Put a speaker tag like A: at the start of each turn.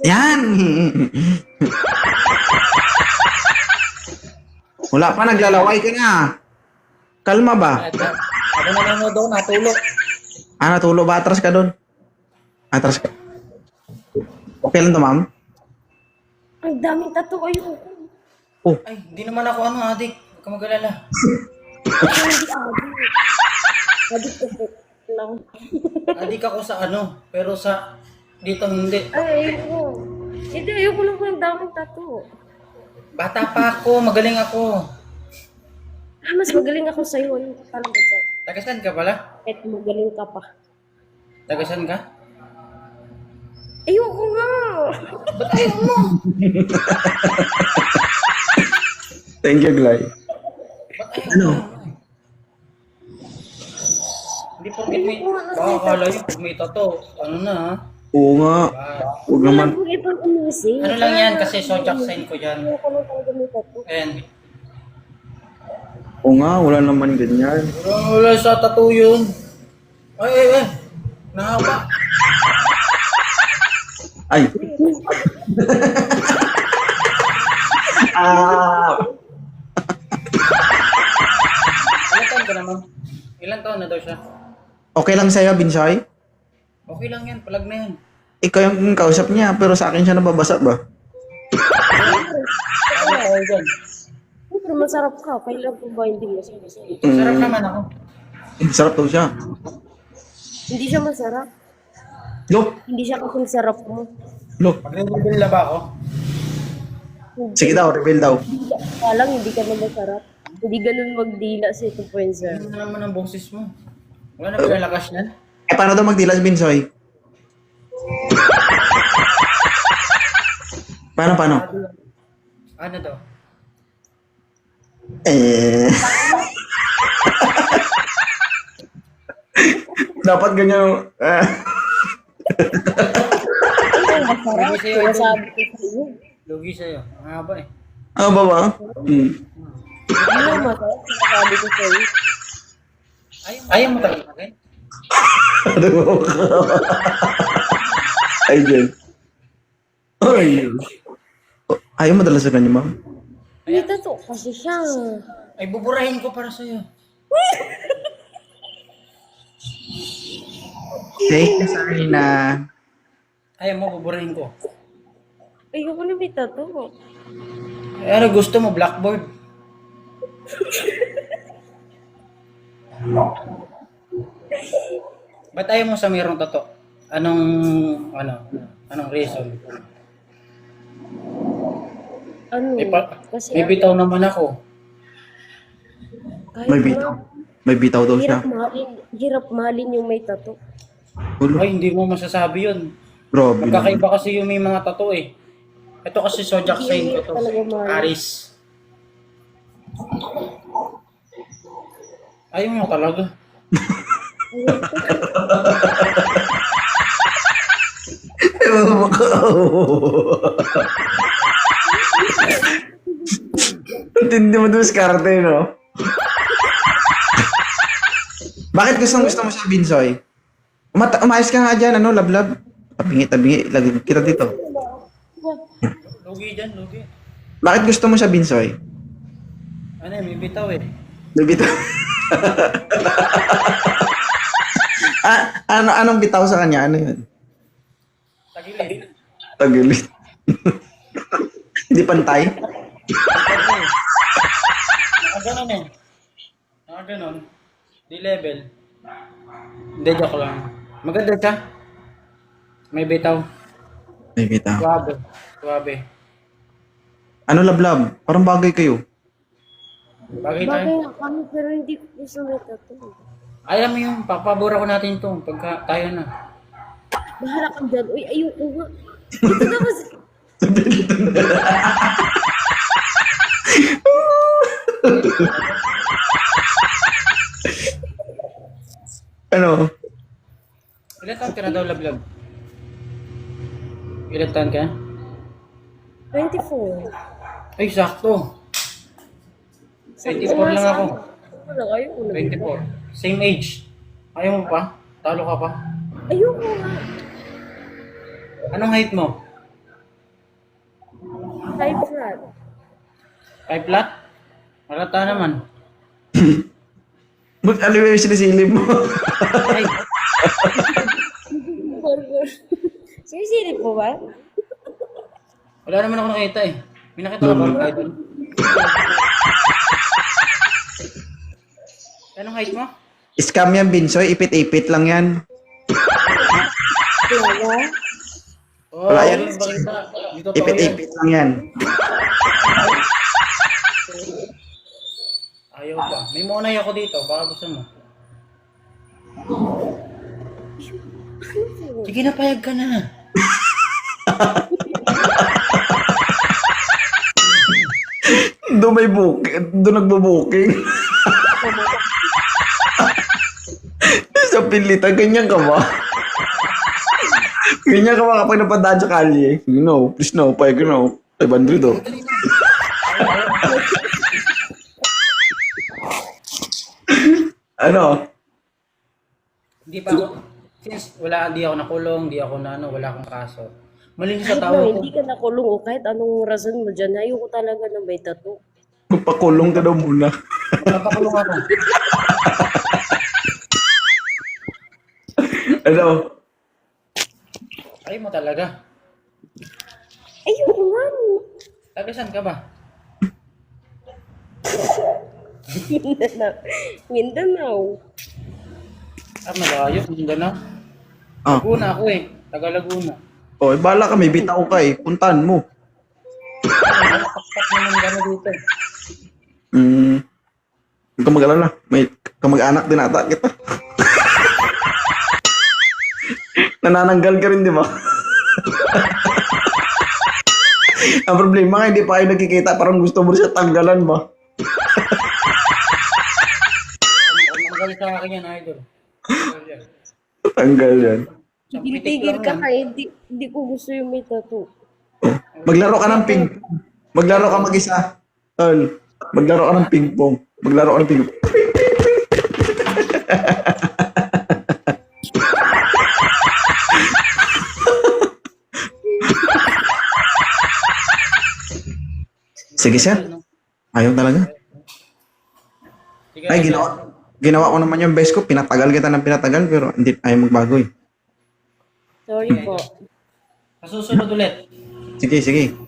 A: Yan! Wala pa, naglalaway ka na. Kalma ba?
B: Ako nanonood daw, natulog.
A: Natulo ba? Atras ka doon. Atras ka. Okay lang to, ma'am?
C: Ang daming tattoo ayoko.
A: Oh,
B: Ay, hindi naman ako adik. Huwag ka mag-alala.
C: Hindi adi. Adi ko po lang.
B: Adik ako sa pero sa dito hindi.
C: Ay, ayoko. Hindi, ayoko lang po ng daming tattoo.
B: Bata pa ako, magaling ako.
C: Mas magaling ako sa'yo. Ano ka parang bagay?
B: Tagasan ka pala?
C: Kahit magaling ka pa.
B: Tagasan ka?
C: Ayoko nga.
B: Ba't ayaw mo?
A: thank you, Glay.
B: Ba't ayaw
A: Ano?
B: mo? Hindi porkit may... Baka akala yun, pag may tato, ano na ha?
A: Oo nga. Huwag naman.
C: Walang ibang umusing.
B: Ano lang yan, kasi zodiac sign ko yan.
C: Ayoko lang talaga may tattoo.
B: Ayan.
A: Oo nga, wala naman ganyan.
B: Wala sa tattoo yun. Ay. Nahaba.
A: Ay.
B: Ilan taon ka naman? Ilan taon na daw siya?
A: Okay lang sa'yo, Binsoy?
B: Okay lang yan, palag na yan.
A: Ikaw yung kausap niya, pero sa akin siya nababasa ba?
B: Ano tayo dyan?
C: Pero masarap ka. Kailan po ba hindi masarap?
B: Sarap naman ako.
A: Sarap daw siya.
C: Hindi siya masarap.
A: Look,
C: Hindi siya kasing sarap mo.
A: look.
B: Magre-reveal na ba ako?
A: Sige daw, reveal daw.
C: Kaya lang, hindi ka na masarap. Hindi ganun magdila sa 2.0.
B: Ano na naman ang boses mo? Wala na pinalakas yan?
A: Paano daw magdilas, Binsoy? Paano?
B: Ano daw?
A: Dapat ganyan.
C: Ay, masarap.
B: Lugi sa'yo,
C: Kaya
B: idol.
C: sabi ko sa iyo.
B: Lugi sa'yo. Ang haba eh.
A: Ano ba?
C: Hindi na masarap. Sabi ko sa iyo.
B: Ayaw mo talaga akin?
A: Ay, Jen. Ay. Ayaw madalas sa kanya, ma'am?
C: May tattoo kasi siya.
B: Ay, buburahin ko para sa'yo.
A: Thank you, Sarina.
B: Ayaw mo, buburahin ko.
C: Ayoko na may tattoo.
B: Ay, ano gusto mo? Blackboard? Ba't ayaw mo sa mayroong tato? Anong reason?
C: Ano? Kasi
B: May bitaw naman ako.
C: kahit
A: May
C: na,
A: bitaw. May bitaw daw siya.
C: hirap mahalin yung may tattoo.
A: Ulo.
B: Ay, hindi mo masasabi yun.
A: Grabe naman.
B: Magkakaiba kasi yung may mga tato eh. Ito kasi zodiac sign ko to.
C: Talaga mahal.
B: Aries. Ayaw mo talaga.
A: Tindi mo doon sa karte, no? Bakit gusto mo siya, Binsoy? Umayos ka nga dyan, lablab. Tabingi, lagi kita dito.
B: Lugi dyan, lugi.
A: Bakit gusto mo siya, Binsoy?
B: Ano eh, may bitaw eh.
A: Bitaw. Anong bitaw sa kanya? Ano yun?
B: Tagilid.
A: Tagulit. Hindi pantay?
B: Nakaganon eh. Nakaganon. Di level. Hindi, joke lang. Maganda ka. May bitaw.
A: May bitaw.
B: Suwabe.
A: Ano lablab? Parang bagay kayo.
B: Bagay tayo.
C: Bagay nga kami pero hindi ko gusto may tattoo.
B: Alam mo yung papabura ko natin to pagka tayo na.
C: Bahala ka dyan. Uy, ayoko nga. Ito na mas...
A: Ano?
B: Ilan taon ka na daw, Lablab? Ilan taon ka?
C: 24.
B: Ay, sakto. 24 lang ako.
C: Wala, ayoko na.
B: 24. Same age. Ayaw mo pa? Talo ka pa?
C: Ayoko nga.
B: Anong height mo?
C: Five flat.
B: Kay Plat? Marata naman.
A: Ba't ano yung sinisilip mo?
B: Ay,
C: Burger. Sinisilip mo ba?
B: wala naman ako nakita eh. May nakita ka ba idol? Anong height mo?
A: Scam yan, Binsoy. Ipit-ipit lang yan.
C: Wala.
B: Oh,
A: Wala yan.
B: Bakita. Dito to yan.
A: Ipit-ipit lang yan.
B: Ayaw pa. May monay ako dito. Baka gusto mo. Sige na, payag ka na.
A: Doon may booking. Doon nagbo-booking. Sa pilitan, ganyan ka ba? Ganyan ka ba kapag napadaan sa kalye? You know, please no, payag ka no. 500 oh. Ano?
B: Hindi pa ako. Since di ako nakulong, di ako na ano, wala akong kaso. Malinis sa
C: Kahit
B: tao
C: na,
B: ko.
C: hindi ka nakulong o kahit anong rason mo dyan, ayoko talaga na may tattoo.
A: Magpakulong ka daw muna.
B: Napakulong ako.
A: Ano?
B: Ay mo talaga.
C: Ayoko nga.
B: Taga saan ka ba?
C: Mindanao. Mindanao.
B: Malayo. Mindanao.
A: Ah.
B: Laguna ako eh. Taga Laguna.
A: Oh, bala ka, may bitaw ka eh. Puntahan mo.
B: Pakpak naman gano'n dito.
A: Huwag ka mag-alala. May kamag-anak din ata kita. Nanananggal ka rin, di ba? Ang problema nga, hindi pa kayo nagkikita. Parang gusto mo siya tanggalan ba?
B: Ang magaling sa akin yan, idol.
A: Tanggal yan.
C: Tigil ka kaya hindi ko gusto yung may tattoo.
A: Oh. Maglaro ka ng ping. Maglaro ka mag-isa. Tol. Maglaro ka ng ping-pong. Maglaro ka ng ping-pong. Sige, sir. Ayaw talaga.
B: Sige,
A: Ay, ginawa ko naman yung best ko. Pinatagal kita ng pinatagal, pero hindi ayaw magbago eh.
C: Sorry po.
B: Sa susunod ulit.
A: Sige, sige.